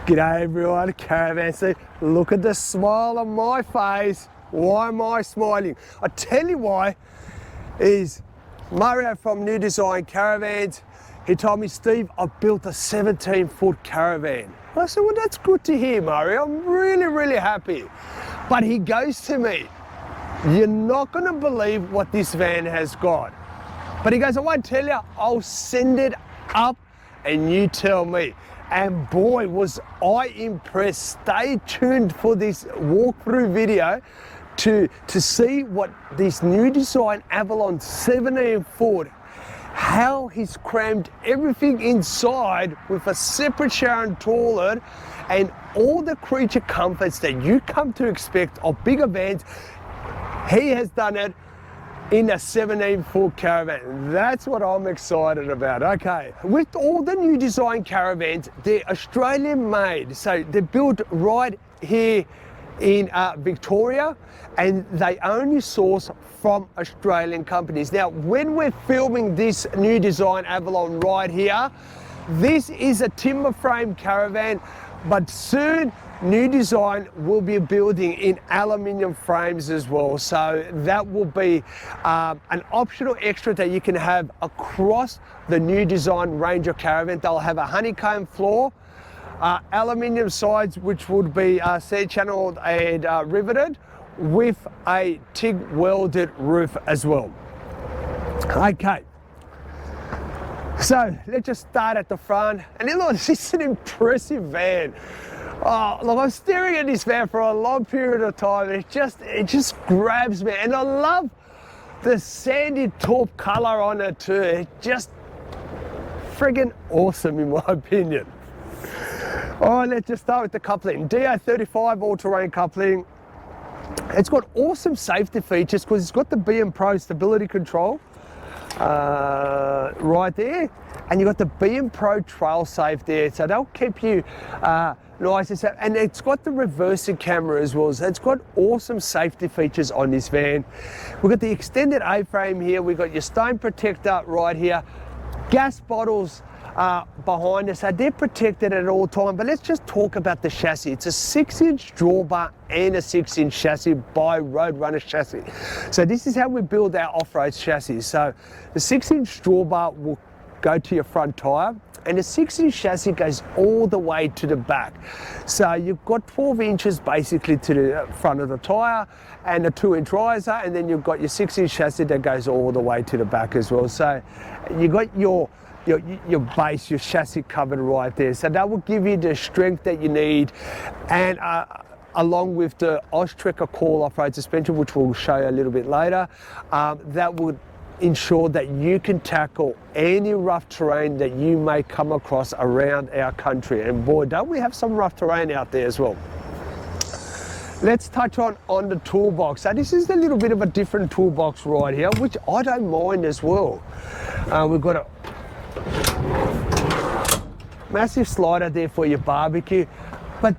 G'day everyone, Caravan. See, look at the smile on my face. Why am I smiling? I tell you why, is Mario from New Design Caravans. He told me, Steve, I've built a 17-foot caravan. I said, well, that's good to hear, Mario. I'm really, really happy. But he goes to me, you're not gonna believe what this van has got. But he goes, I won't tell you, I'll send it up and you tell me. And boy, was I impressed. Stay tuned for this walkthrough video to see what this new design Avalon 17-foot, how he's crammed everything inside with a separate shower and toilet and all the creature comforts that you come to expect of bigger vans. He has done it in a 17-foot caravan. That's what I'm excited about. Okay, with all the new design caravans, they're Australian made. So they're built right here in Victoria, and they only source from Australian companies. Now, when we're filming this new design Avalon right here, this is a timber frame caravan, but soon New Design will be building in aluminium frames as well. So that will be an optional extra that you can have across the New Design range of caravan. They'll have a honeycomb floor, aluminium sides, which would be seat channeled and riveted, with a TIG welded roof as well. Okay. So let's just start at the front. And look, this is an impressive van. Oh, look, I'm staring at this van for a long period of time. It just grabs me, and I love the sandy taupe color on it too. It's just friggin' awesome in my opinion. All right, let's just start with the coupling. DA35 all-terrain coupling. It's got awesome safety features because it's got the BM Pro stability control right there, and you've got the BM Pro trail safe there, so they'll keep you nice and safe. And it's got the reversing camera as well, so it's got awesome safety features on this van. We've got the extended A-frame here, we've got your stone protector right here, gas bottles behind us, so they're protected at all time. But let's just talk about the chassis. It's a 6-inch drawbar and a 6-inch chassis by Roadrunner chassis. So this is how we build our off-road chassis. So the 6-inch drawbar will go to your front tire, and the 6-inch chassis goes all the way to the back. So you've got 12 inches basically to the front of the tire and a 2-inch riser, and then you've got your 6-inch chassis that goes all the way to the back as well. So you've got your base, your chassis covered right there. So that will give you the strength that you need, and along with the Ostrich Call off-road suspension, which we'll show you a little bit later, that would ensure that you can tackle any rough terrain that you may come across around our country. And boy, don't we have some rough terrain out there as well. Let's touch on the toolbox. So this is a little bit of a different toolbox right here, which I don't mind as well. We've got a massive slider there for your barbecue, but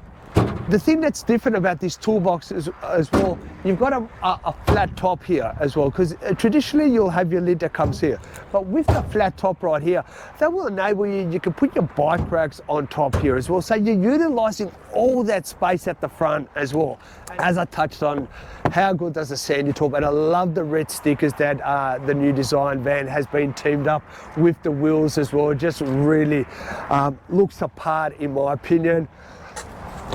the thing that's different about this toolbox is, as well, you've got a flat top here as well, because traditionally you'll have your lid that comes here, but with the flat top right here, that will enable you can put your bike racks on top here as well, so you're utilizing all that space at the front as well. As I touched on, how good does the sandy taupe, and I love the red stickers that the new design van has been teamed up with the wheels as well. It just really looks apart in my opinion.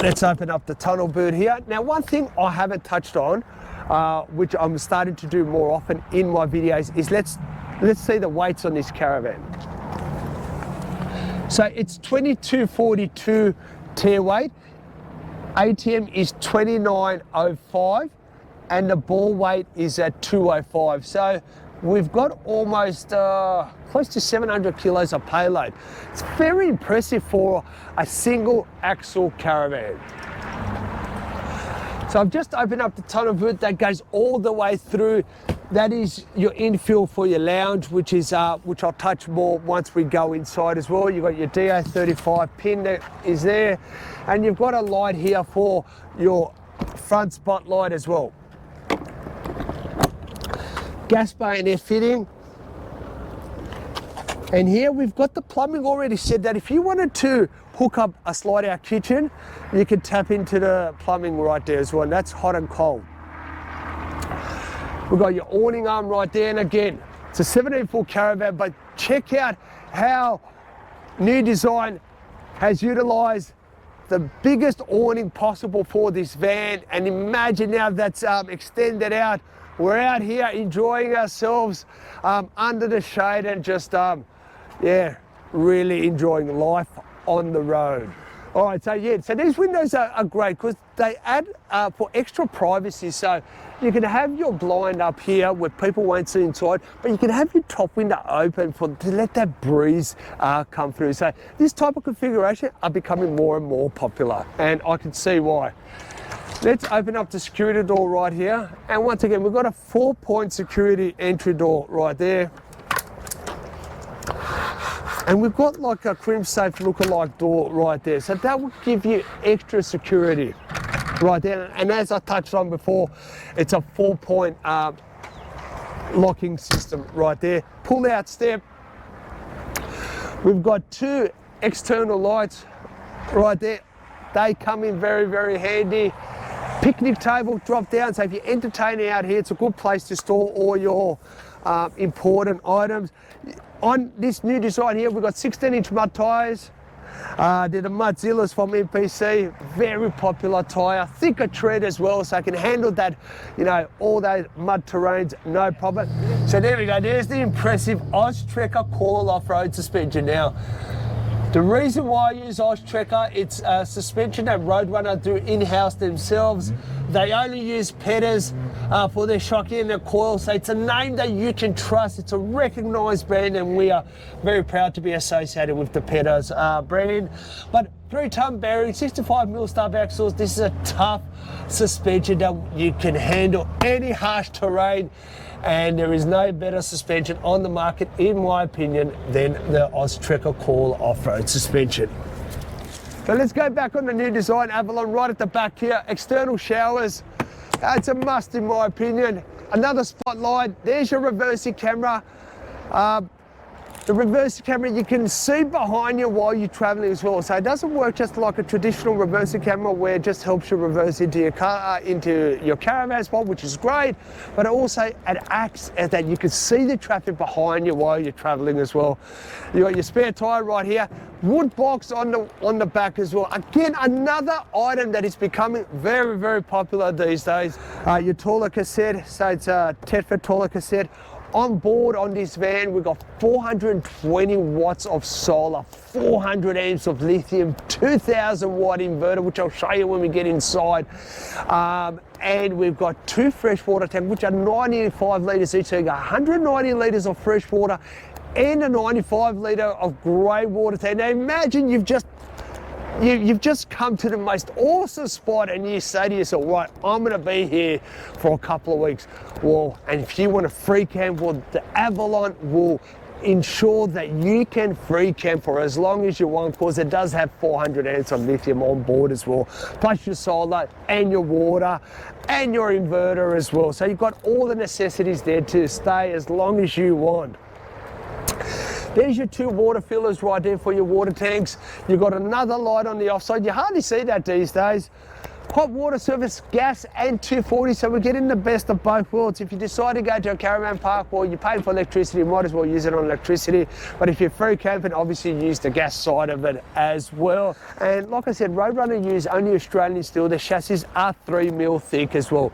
Let's open up the tunnel boot here. Now, one thing I haven't touched on, which I'm starting to do more often in my videos, is let's see the weights on this caravan. So it's 2242 tear weight, ATM is 2905, and the ball weight is at 205. So we've got almost close to 700 kilos of payload. It's very impressive for a single axle caravan. So I've just opened up the tunnel boot that goes all the way through. That is your infill for your lounge, which I'll touch more once we go inside as well. You've got your DA35 pin that is there, and you've got a light here for your front spotlight as well. Gas bayonet fitting. And here we've got the plumbing already set that if you wanted to hook up a slide out kitchen, you can tap into the plumbing right there as well, and that's hot and cold. We've got your awning arm right there, and again, it's a 17-foot Caravan, but check out how New Design has utilised the biggest awning possible for this van, and imagine now that's extended out. We're out here enjoying ourselves under the shade and just, yeah, really enjoying life on the road. All right, so yeah, so these windows are great because they add for extra privacy. So you can have your blind up here where people won't see inside, but you can have your top window open to let that breeze come through. So this type of configuration are becoming more and more popular, and I can see why. Let's open up the security door right here. And once again, we've got a 4-point security entry door right there. And we've got like a crimp safe lookalike door right there. So that will give you extra security right there. And as I touched on before, it's a 4-point locking system right there. Pull out step. We've got 2 external lights right there. They come in very, very handy. Picnic table drop down, so if you're entertaining out here, it's a good place to store all your important items. On this New Design here, we've got 16-inch mud tyres. They're the Mudzillas from MPC, very popular tyre, thicker tread as well, so I can handle that, you know, all those mud terrains, no problem. So there we go, there's the impressive Oztrekker coil off-road suspension. Now, the reason why I use Oztrekker, it's a suspension that Roadrunner do in-house themselves. They only use Petters for their shocky and their coil, so it's a name that you can trust. It's a recognised brand, and we are very proud to be associated with the Petters brand. But 3-ton bearing, 65mm stub axles. This is a tough suspension that you can handle any harsh terrain, and there is no better suspension on the market, in my opinion, than the Oztrekker coil off-road suspension. So let's go back on the New Design Avalon right at the back here. External showers, it's a must in my opinion. Another spotlight, there's your reversing camera. The reversing camera, you can see behind you while you're traveling as well. So it doesn't work just like a traditional reversing camera where it just helps you reverse into your car, into your caravan spot, which is great. But it acts as that you can see the traffic behind you while you're traveling as well. You got your spare tire right here. Wood box on the back as well. Again, another item that is becoming very, very popular these days. Your taller cassette, so it's a 10-foot taller cassette. On board on this van, we've got 420 watts of solar, 400 amps of lithium, 2,000 watt inverter, which I'll show you when we get inside. And we've got 2 freshwater tanks, which are 95 litres each. So you got 190 litres of fresh water and a 95 litre of grey water tank. Now imagine you've just come to the most awesome spot and you say to yourself, right, I'm going to be here for a couple of weeks. Well, and if you want to free camp, well, the Avalon will ensure that you can free camp for as long as you want, because it does have 400 amps of lithium on board as well, plus your solar and your water and your inverter as well. So you've got all the necessities there to stay as long as you want. There's your 2 water fillers right there for your water tanks. You've got another light on the offside. You hardly see that these days. Hot water service, gas and 240, so we're getting the best of both worlds. If you decide to go to a caravan park, well, you're paying for electricity, you might as well use it on electricity. But if you're free camping, obviously use the gas side of it as well. And like I said, Roadrunner use only Australian steel. The chassis are 3mm thick as well.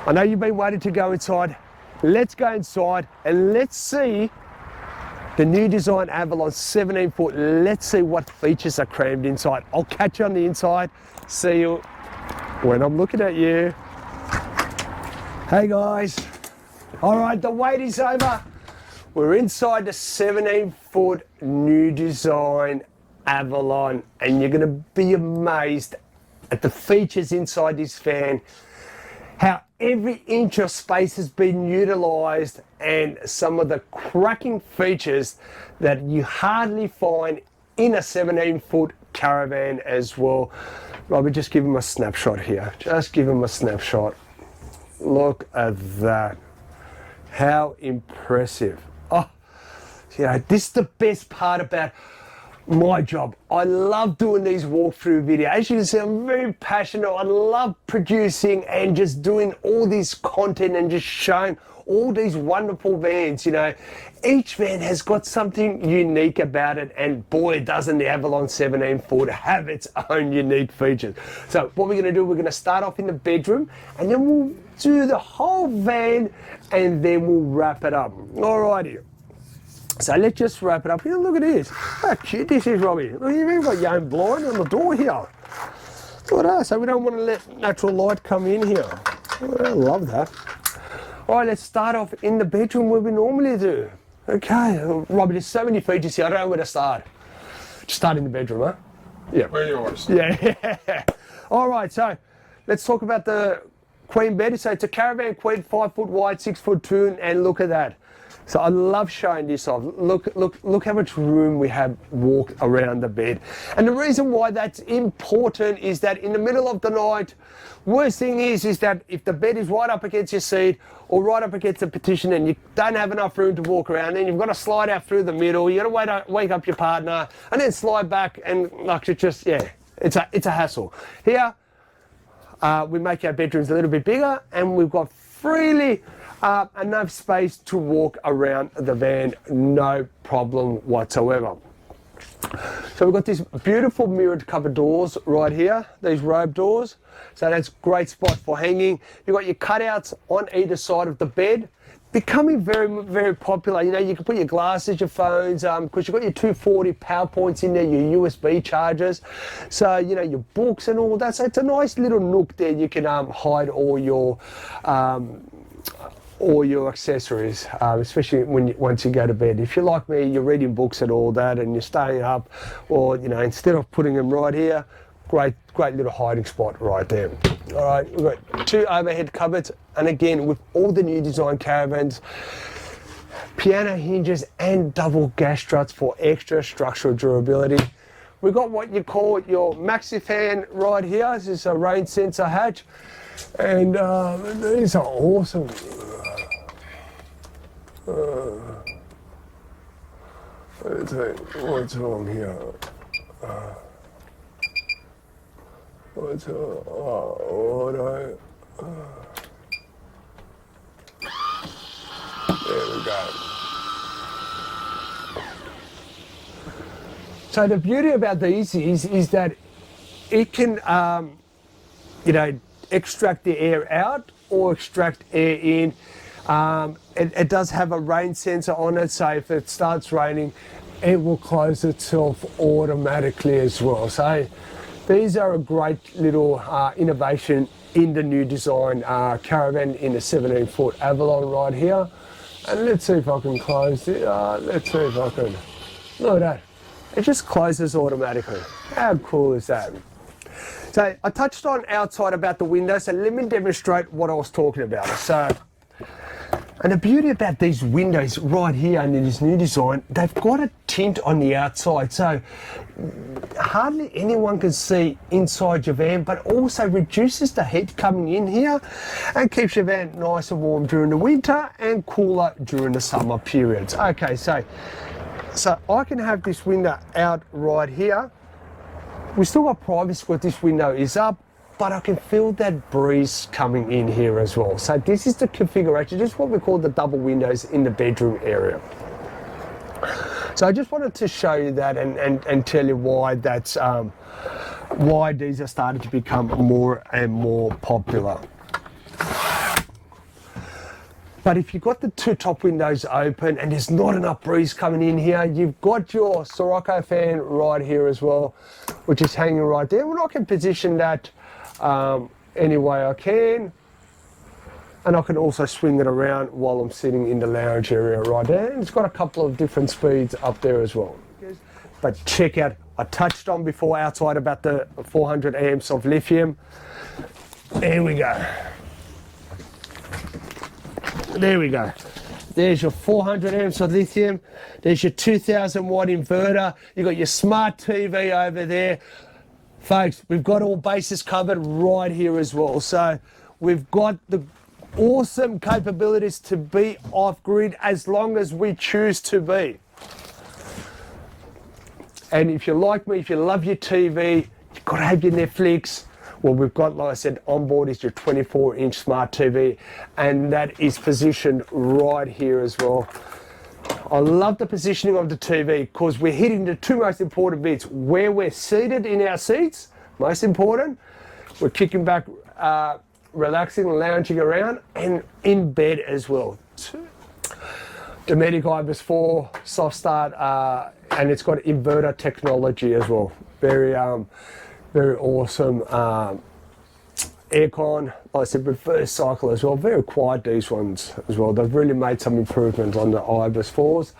I know you've been waiting to go inside. Let's go inside and let's see the New Design Avalon 17-foot. Let's see what features are crammed inside. I'll catch you on the inside. See you when I'm looking at you. Hey guys. All right, the wait is over. We're inside the 17-foot New Design Avalon, and you're gonna be amazed at the features inside this van, how every inch of space has been utilised, and some of the cracking features that you hardly find in a 17-foot Caravan as well. Robbie, just give him a snapshot here. Just give him a snapshot. Look at that. How impressive. Oh, You know, this is the best part about my job. I love doing these walkthrough videos. As you can see, I'm very passionate. I love producing and just doing all this content and just showing all these wonderful vans. You know, each van has got something unique about it, and boy, doesn't the Avalon 17ft have its own unique features. So what we're going to do, we're going to start off in the bedroom, and then we'll do the whole van, and then we'll wrap it up. Alrighty. So let's just wrap it up here. Look at this. How cute this is, Robbie. Look, you've even got your own blind on the door here. Look at that. So we don't want to let natural light come in here. Oh, I love that. All right, let's start off in the bedroom where we normally do. Okay, Robbie, there's so many features here. I don't know where to start. Just start in the bedroom, huh? Yeah. Where yours? Yeah. All right, so let's talk about the queen bed. So it's a Caravan queen, 5 foot wide, 6 foot 2, and look at that. So I love showing this off. Look how much room we have walked around the bed. And the reason why that's important is that in the middle of the night, worst thing is that if the bed is right up against your seat or right up against the partition and you don't have enough room to walk around, then you've got to slide out through the middle, you got to wake up your partner and then slide back, and like it's just, yeah, it's a hassle. Here, we make our bedrooms a little bit bigger, and we've got freely enough space to walk around the van, no problem whatsoever. So we've got these beautiful mirrored cover doors right here, these robe doors. So that's a great spot for hanging. You've got your cutouts on either side of the bed. Becoming very, very popular. You know, you can put your glasses, your phones, because you've got your 240 power points in there, your USB chargers. So, you know, your books and all that. So it's a nice little nook there. You can hide all your accessories, especially once you go to bed. If you're like me, you're reading books and all that, and you're staying up, or you know, instead of putting them right here, great little hiding spot right there. All right, we've got 2 overhead cupboards, and again, with all the new design Caravans, piano hinges and double gas struts for extra structural durability. We've got what you call your maxi fan right here. This is a rain sensor hatch, and these are awesome. What's on here? What's auto? There we go. So the beauty about these is that it can, you know, extract the air out or extract air in. It does have a rain sensor on it, so if it starts raining, it will close itself automatically as well. So these are a great little innovation in the new design Caravan in the 17-foot Avalon right here. And let's see if I can close it. Let's see if I can. Look at that. It just closes automatically. How cool is that? So I touched on outside about the window, so let me demonstrate what I was talking about. So, and the beauty about these windows right here under this new design, they've got a tint on the outside, so hardly anyone can see inside your van, but also reduces the heat coming in here and keeps your van nice and warm during the winter and cooler during the summer periods. Okay, so I can have this window out right here. We still got privacy because this window is up, but I can feel that breeze coming in here as well. So this is the configuration, this is what we call the double windows in the bedroom area. So I just wanted to show you that and tell you why that's why these are starting to become more and more popular. But if you've got the 2 top windows open and there's not enough breeze coming in here, you've got your Sirocco fan right here as well, which is hanging right there. And I can position that any way I can. And I can also swing it around while I'm sitting in the lounge area right there. And it's got a couple of different speeds up there as well. But check out, I touched on before outside about the 400 amps of lithium. There we go. There we go. There's your 400 amps of lithium. There's your 2000 watt inverter. You've got your smart TV over there. Folks, we've got all bases covered right here as well. So we've got the awesome capabilities to be off grid as long as we choose to be. And if you're like me, if you love your TV, you've got to have your Netflix. Well, we've got, like I said, on board is your 24-inch smart TV, and that is positioned right here as well. I love the positioning of the TV because we're hitting the two most important bits. Where we're seated in our seats, most important. We're kicking back, relaxing, lounging around, and in bed as well. Dometic IBIS 4, soft start, and it's got inverter technology as well. Very awesome. Aircon, like I said, reverse cycle as well. Very quiet, these ones as well. They've really made some improvements on the IBIS 4s.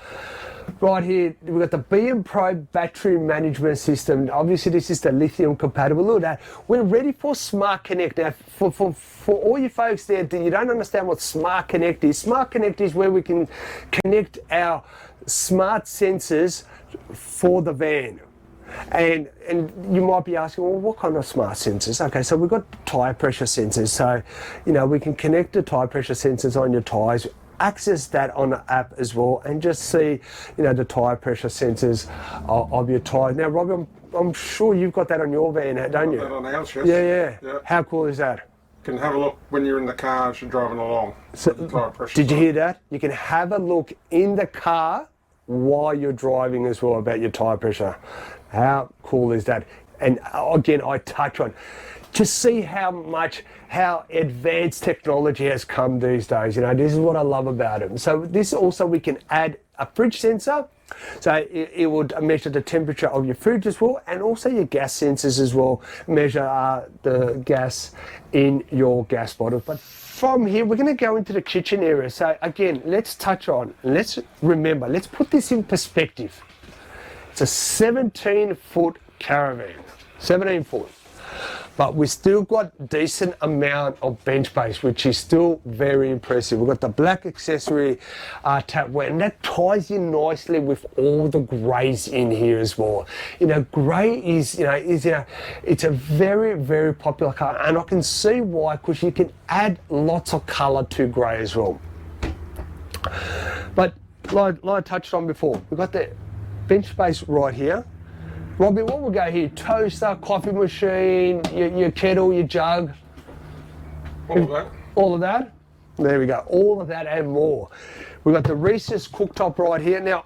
Right here, we've got the BM Pro battery management system. Obviously, this is the lithium compatible. Look at that. We're ready for Smart Connect. Now, for all you folks there that you don't understand what Smart Connect is, Smart Connect is where we can connect our smart sensors for the van. And you might be asking, well, what kind of smart sensors? Okay, so we've got tyre pressure sensors. So, you know, we can connect the tyre pressure sensors on your tyres, access that on the app as well, and just see, you know, the tyre pressure sensors of your tyres. Now, Robbie, I'm sure you've got that on your van, don't you? Got that on ours, yes. Yeah. How cool is that? You can have a look when you're in the car as you're driving along. So, the tyre pressure did you hear that? You can have a look in the car while you're driving as well about your tyre pressure. How cool is that? And again, I touch on, just see how advanced technology has come these days. You know, this is what I love about it. So this also, we can add a fridge sensor. So it would measure the temperature of your fridge as well, and also your gas sensors as well, measure the gas in your gas bottle. But from here, we're going to go into the kitchen area. So again, let's touch on, let's remember, let's put this in perspective. It's a 17-foot Caravan, 17 foot. But we still got decent amount of bench space, which is still very impressive. We've got the black accessory tapware, and that ties in nicely with all the greys in here as well. You know, grey is it's a very, very popular colour, and I can see why, because you can add lots of colour to grey as well. But like I touched on before, we've got the bench space right here. Robbie, what will go here? Toaster, coffee machine, your kettle, your jug. All of that. All of that? There we go. All of that and more. We've got the recessed cooktop right here. Now,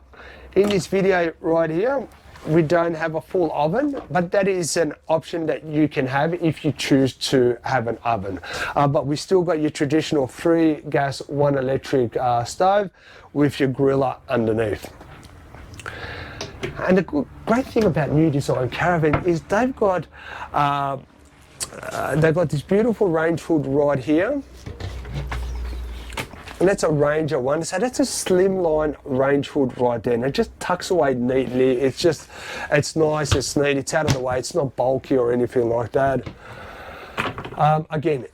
in this video right here, we don't have a full oven, but that is an option that you can have if you choose to have an oven. But we still got your traditional 3 gas, 1 electric stove with your griller underneath. And the great thing about new design Caravan is they've got this beautiful range hood right here, and that's a Ranger one. So that's a slimline range hood right there, and it just tucks away neatly. It's nice, it's neat, it's out of the way, it's not bulky or anything like that. Again,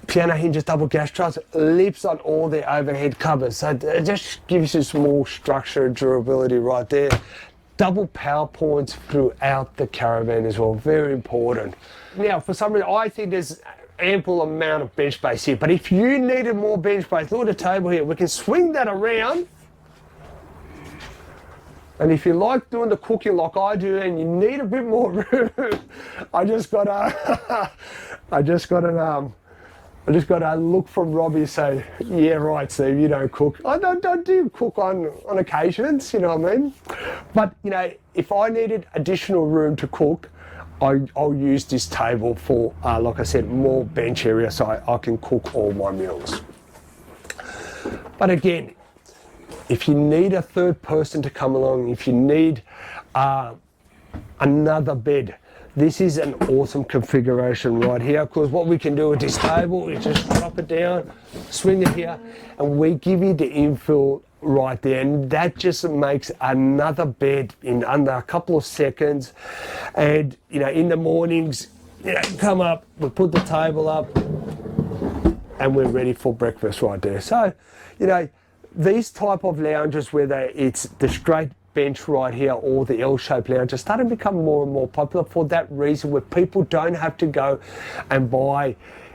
piano hinges, double gas troughs, lips on all the overhead covers, so it just gives you some more structure and durability right there. Double power points throughout the Caravan as well, very important. Now, for some reason, I think there's ample amount of bench space here, but if you needed more bench space, look at the table here, we can swing that around. And if you like doing the cooking like I do and you need a bit more room, I just got a look from Robbie say, yeah, right, Steve, you don't cook. I do cook on occasions, you know what I mean? But, you know, if I needed additional room to cook, I'll use this table for, like I said, more bench area so I can cook all my meals. But again, if you need a third person to come along, if you need another bed, this is an awesome configuration right here, because what we can do with this table is just drop it down, swing it here, and we give you the infill right there, and that just makes another bed in under a couple of seconds. And you know, in the mornings, you know, come up, we put the table up, and we're ready for breakfast right there. So, you know, these type of lounges, whether it's the straight bench right here or the L-shaped lounge, are starting to become more and more popular for that reason, where people don't have to go and buy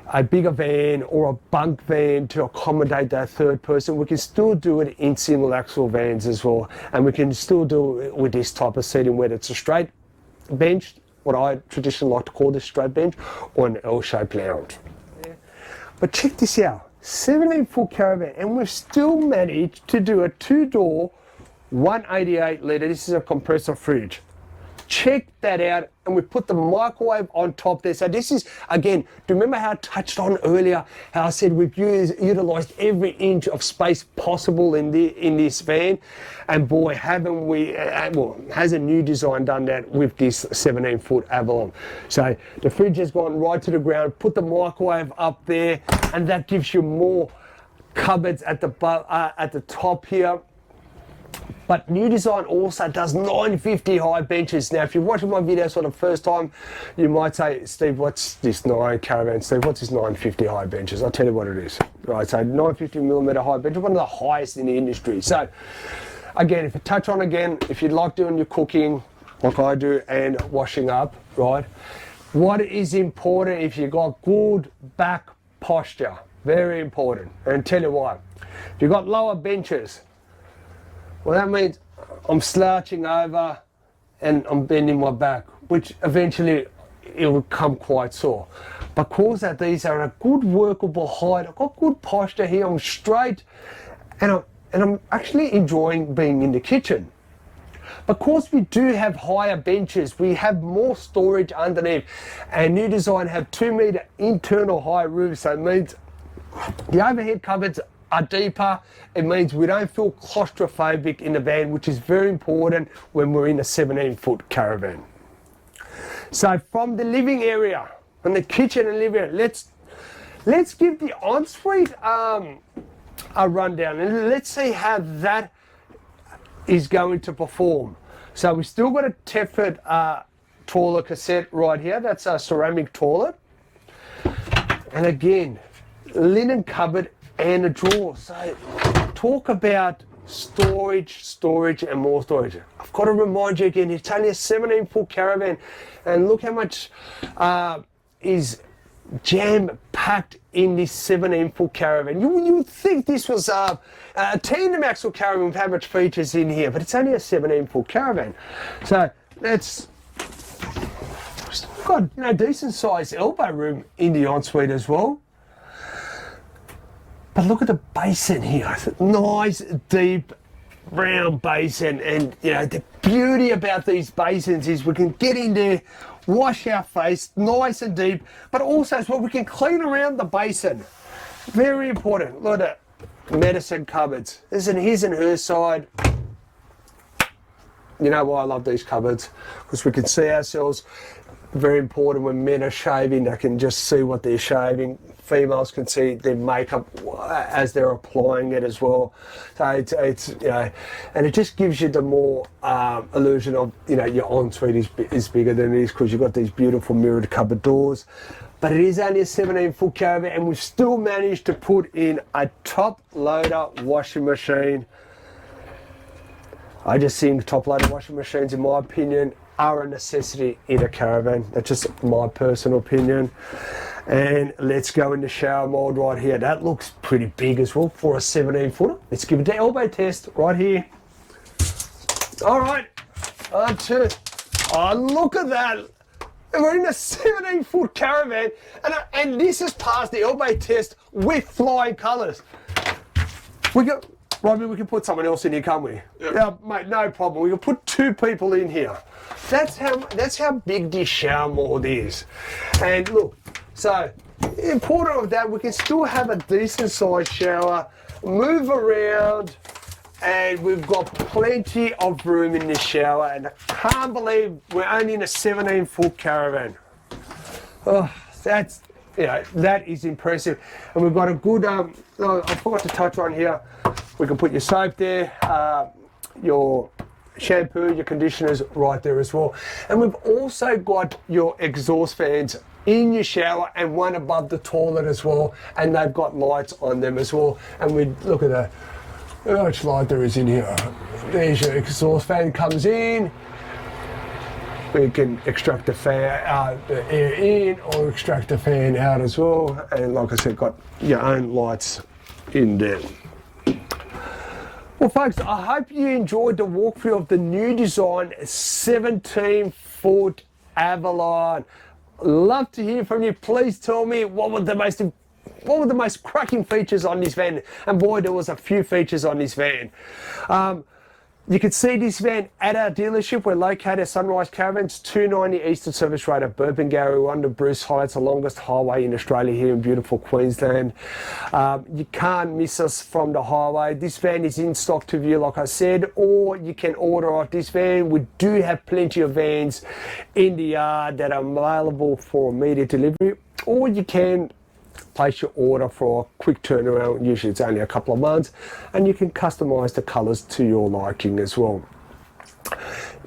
a bigger van or a bunk van to accommodate that third person, we can still do it in single axle vans as well. And we can still do it with this type of seating, whether it's a straight bench, what I traditionally like to call this straight bench, or an L-shaped lounge. Yeah. But check this out, 17-foot Caravan, and we've still managed to do a 2-door, 188 litre, this is a compressor fridge. Check that out, and we put the microwave on top there. So this is, again, do you remember how I touched on earlier, how I said we've utilised every inch of space possible in this van? And boy, haven't we, well, hasn't New Design done that with this 17-foot Avalon. So the fridge has gone right to the ground, put the microwave up there, and that gives you more cupboards at the top here. But New Design also does 950 high benches. Now, if you're watching my videos for the first time, you might say, Steve, what's this Caravan? Steve, what's this 950 high benches? I'll tell you what it is. Right, so 950mm high bench, one of the highest in the industry. So, again, if you touch on again, if you like doing your cooking, like I do, and washing up, right? What is important if you've got good back posture? Very important. And tell you why. If you've got lower benches, well, that means I'm slouching over and I'm bending my back, which eventually it will come quite sore. Because that these are a good workable height, I've got good posture here, I'm straight, and I'm actually enjoying being in the kitchen. Because we do have higher benches, we have more storage underneath, and New Design have 2-metre internal high roofs, so it means the overhead cupboards are deeper. It means we don't feel claustrophobic in the van, which is very important when we're in a 17-foot Caravan. So from the living area, from the kitchen and living area, let's give the ensuite a rundown, and let's see how that is going to perform. So we've still got a Teflon toilet cassette right here. That's a ceramic toilet, and again, linen cupboard and a drawer. So talk about storage and more storage. I've got to remind you again, it's only a 17-foot Caravan, and look how much is jam-packed in this 17-foot Caravan. You would think this was a tandem axle Caravan with how much features in here, but it's only a 17-foot Caravan. So that's got decent sized elbow room in the ensuite as well. But look at the basin here. Nice, deep, round basin. And the beauty about these basins is we can get in there, wash our face, nice and deep, but also as well we can clean around the basin. Very important. Look at that. Medicine cupboards. There's an his and her side. You know why I love these cupboards? Because we can see ourselves. Very important when men are shaving, they can just see what they're shaving. Females can see their makeup as they're applying it as well. So it's and it just gives you the more illusion of your ensuite is bigger than it is, because you've got these beautiful mirrored cupboard doors. But it is only a 17-foot Caravan, and we've still managed to put in a top loader washing machine. I just think top loader washing machines, in my opinion, are a necessity in a Caravan. That's just my personal opinion. And let's go into shower mode right here. That looks pretty big as well for a 17-footer. Let's give it the elbow test right here. All right, on two. Oh, look at that. We're in a 17-foot Caravan, and this has passed the elbow test with flying colours. Robbie, we can put someone else in here, can't we? Yep. Yeah, mate, no problem. We can put 2 people in here. That's how big this shower mode is. And look, so important of that, we can still have a decent sized shower, move around, and we've got plenty of room in this shower. And I can't believe we're only in a 17-foot Caravan. Oh, that is impressive. And we've got a good, I forgot to touch on here. We can put your soap there, your shampoo, your conditioners right there as well. And we've also got your exhaust fans in your shower and one above the toilet as well. And they've got lights on them as well. And we look at that, how much light there is in here. There's your exhaust fan, comes in. We can extract the fan, the air in, or extract the fan out as well. And like I said, got your own lights in there. Well folks, I hope you enjoyed the walkthrough of the new design 17-foot Avalon. Love to hear from you. Please tell me what were the most cracking features on this van, and boy, there was a few features on this van. You can see this van at our dealership. We're located at Sunrise Caravans, 290 Eastern Service Road at Burpengary, under Bruce Heights, the longest highway in Australia here in beautiful Queensland. You can't miss us from the highway. This van is in stock to view, like I said, or you can order off this van. We do have plenty of vans in the yard that are available for immediate delivery, or you can place your order for a quick turnaround. Usually it's only a couple of months, and you can customize the colors to your liking as well.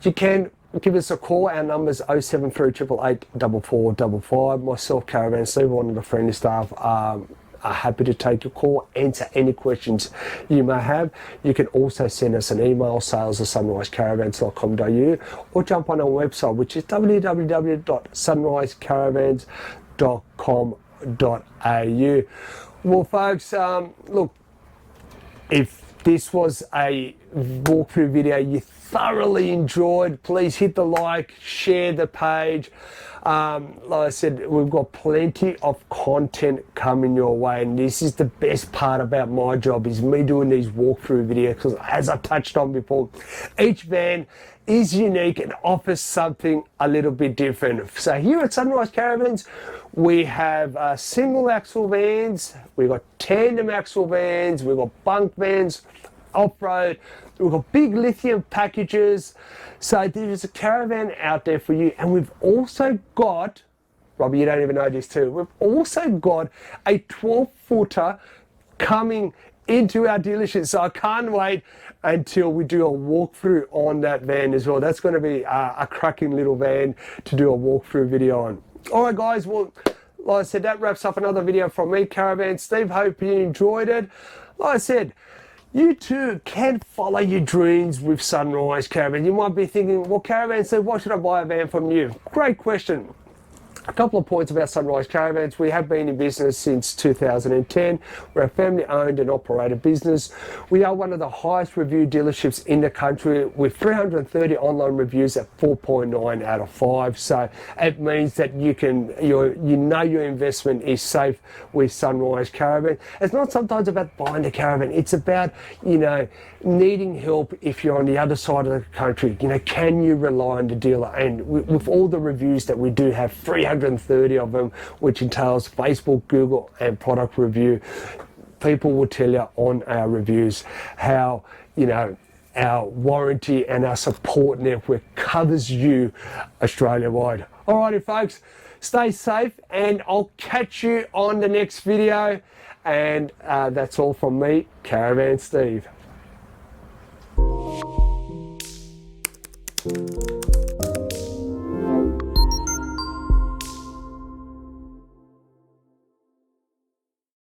You can give us a call. Our number's 07388 4455. Myself, Caravan Steve, one of the friendly staff, are happy to take your call, answer any questions you may have. You can also send us an email, sales@sunrisecaravans.com.au, or jump on our website, which is www.sunrisecaravans.com.au. Well folks, look, if this was a walkthrough video you thoroughly enjoyed, please hit the like, share the page. Like I said, we've got plenty of content coming your way, and this is the best part about my job, is me doing these walkthrough videos, because as I touched on before, each van is unique and offers something a little bit different. So here at Sunrise Caravans, we have single axle vans, we've got tandem axle vans, we've got bunk vans, off-road, we've got big lithium packages. So there's a caravan out there for you. And we've also got, Robbie, you don't even know this too, we've also got a 12-footer coming into our dealership. So I can't wait until we do a walkthrough on that van as well. That's going to be a cracking little van to do a walkthrough video on. All right guys, well, like I said, that wraps up another video from me, Caravan Steve. Hope you enjoyed it. Like I said, you too can follow your dreams with Sunrise Caravan. You might be thinking, well, Caravan Steve, why should I buy a van from you? Great question. A couple of points about Sunrise Caravans. We have been in business since 2010. We're a family owned and operated business. We are one of the highest reviewed dealerships in the country, with 330 online reviews at 4.9 out of 5. So it means that you know your investment is safe with Sunrise Caravan. It's not sometimes about buying a caravan. It's about, needing help if you're on the other side of the country. Can you rely on the dealer? And with all the reviews that we do have, 330 of them, which entails Facebook, Google, and product review, people will tell you on our reviews how, our warranty and our support network covers you Australia-wide. Alrighty folks, stay safe, and I'll catch you on the next video. And that's all from me, Caravan Steve.